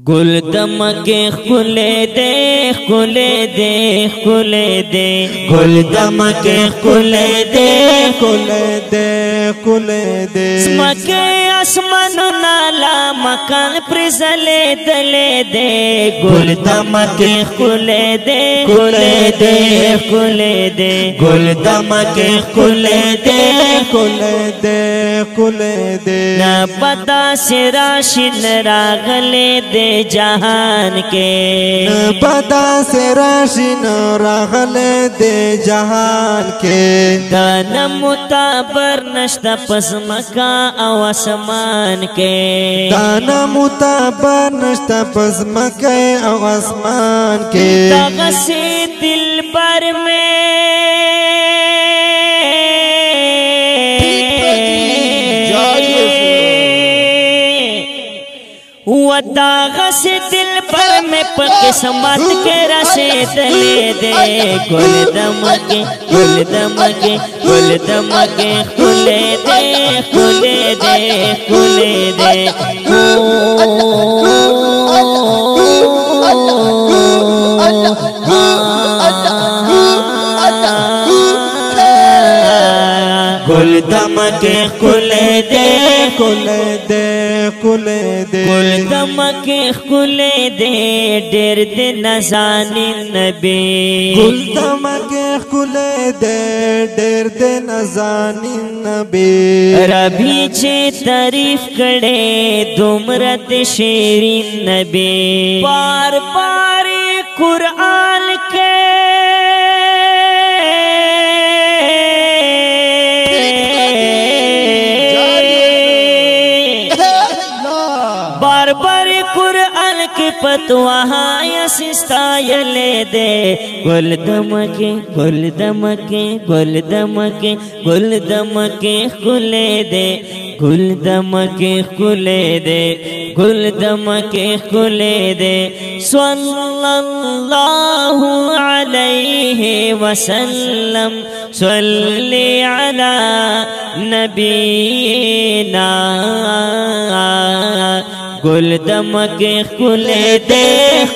گل دمکے خلے دے خلے دے خلے دے گل دمکے خلے دے خلے دے خلے دے سمکے آسمان نالا مکان پرزلے دلے دے گل دمکے خلے دے خلے دے خلے دے گل دمکے خلے دے خلے دے خلے دے نبدا سراشن راغلے دے جہان کے بدا سے راشن راغلے دے جہان کے دانا متابر نشتا پس مکا او اسمان کے دانا متابر نشتا پس مکہ او اسمان کے دغسی دل بر میں وداغس دل پر میں قسمت کے رسیدلے دے گل دمکے گل دمکے گل دمکے خلے دے خلے دے خلے دے گل دمکے خلے دے خلے دے خلے دے گل دمکے خلے دے ڈیر دے نزانی نبی گل دمکے خلے دے ڈیر دے نزانی نبی ربی چھے تعریف کڑے دمرت شیرین نبی بار بار قرآن کے بار بار قرآن کی پتوہاں یسستا یلے دے گل دمکے گل دمکے گل دمکے گل دمکے خلے دے گل دمکے خلے دے گل دمکے خلے دے صلی اللہ علیہ وسلم صلی علی نبینا گل دمکے خلے دے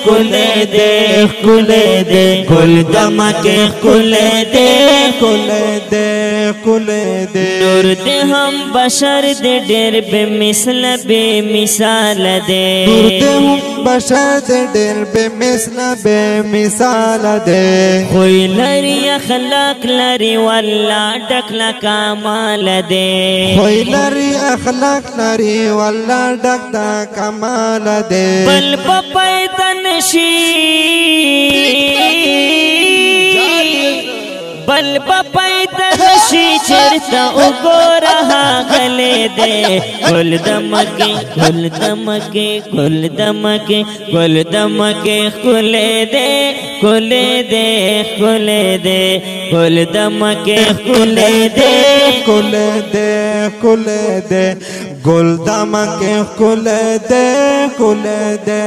خلے دے خلے دے گل دمکے خلے دے خلے دے خلے دے نور دے ہم بشر دے ڈیر بے مثل بے مثال دے نور دے ہم بشر دے ڈیر بے مثل بے مثال دے کوئی لری اخلاق لری واللہ ڈکلا کامال دے کوئی لری اخلاق لری واللہ ڈکلا کمال دے بل بپیدنشی بل بپیدنشی چرتا اگو رہا گلے دے گل دمکے گل دمکے گل دمکے گل دمکے خلے دے خلے دے خلے دے گل دمکے خلے دے خلے دے خلے دے گل دمکے خلے دے خلے دے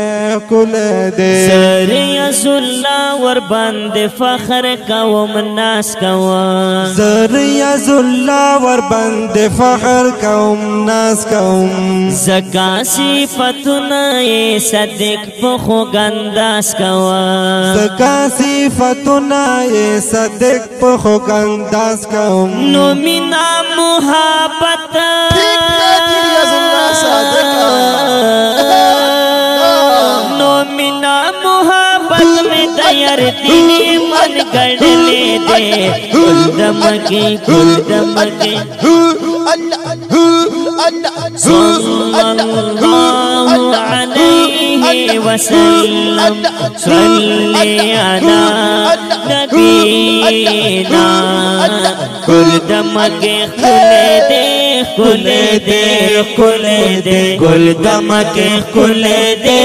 خلے دے سریعز اللہ وربند فخر قوم ناس قوم سریعز اللہ وربند فخر قوم ناس قوم زکا صفتنا صدق پخو گنداس قوم زکا صفتنا صدق پخو گنداس قوم نومنا محبت نومنا محبت میں دیر تیری من گڑلے دے گل دمکے گل دمکے صلی اللہ علیہ وسلم صلی علی نبینا گل دمکے خلے دے خلے دے خلے دے گل دمکے خلے دے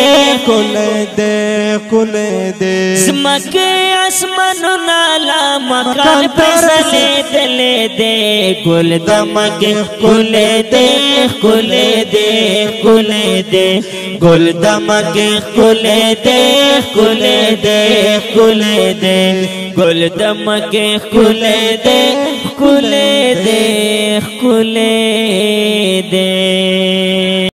خلے دے خلے دے زمکے آسمان نالا مکان پیسلے دلے دے گل دمکے خلے دے خلے دے خلے دے گل دمکے خلے دے خلے دے خلے دے گل دمکے خلے دے خلے دے خلے دے